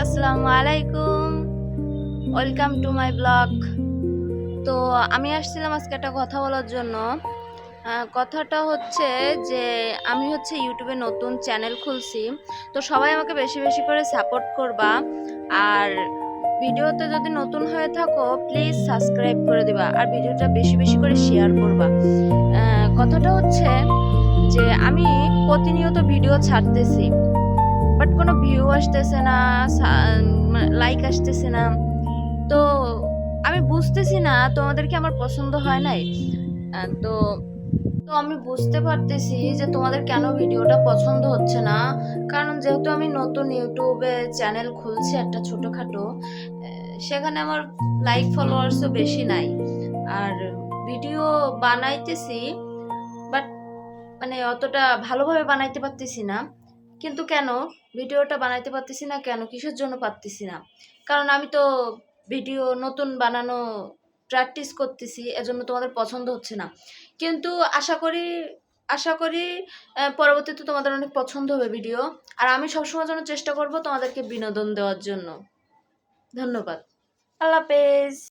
আসসালামু আলাইকুম, welcome to my blog. তো আমি আসছিলাম আজকে একটা কথা বলার জন্য। কথাটা হচ্ছে যে আমি ইউটিউবে নতুন চ্যানেল খুলছি। তো সবাই আমাকে বেশি বেশি করে সাপোর্ট করবা, আর ভিডিওতে যদি নতুন হয়ে থাকো প্লিজ সাবস্ক্রাইব করে দিবা, আর ভিডিওটা বেশি বেশি করে শেয়ার করবা। কথাটা হচ্ছে যে আমি প্রতিনিয়ত ভিডিও ছাড়তেছি, বাট কোনো ভিউ আসতেছে না, লাইক আসতেছে না। তো আমি বুঝতেছি না তোমাদেরকে আমার পছন্দ হয় নাই। তো তো আমি বুঝতে পারতেছি যে তোমাদের কেন ভিডিওটা পছন্দ হচ্ছে না। কারণ যেহেতু আমি নতুন ইউটিউবে চ্যানেল খুলছি একটা ছোটখাটো, সেখানে আমার লাইক ফলোয়ার্সও বেশি নাই। আর ভিডিও বানাইতেছি, বাট মানে অতটা ভালোভাবে বানাইতে পারতেছি না। কিন্তু কেন ভিডিওটা বানাইতে পারতেছি না, কেন কিসের জন্য পারতেছি না? কারণ আমি তো ভিডিও নতুন বানানো প্র্যাকটিস করতেছি, এজন্য তোমাদের পছন্দ হচ্ছে না। কিন্তু আশা করি পরবর্তীতে তোমাদের অনেক পছন্দ হবে ভিডিও। আর আমি সবসময় জন্য চেষ্টা করব তোমাদেরকে বিনোদন দেওয়ার জন্য। ধন্যবাদ। আল্লাহ হাফেজ।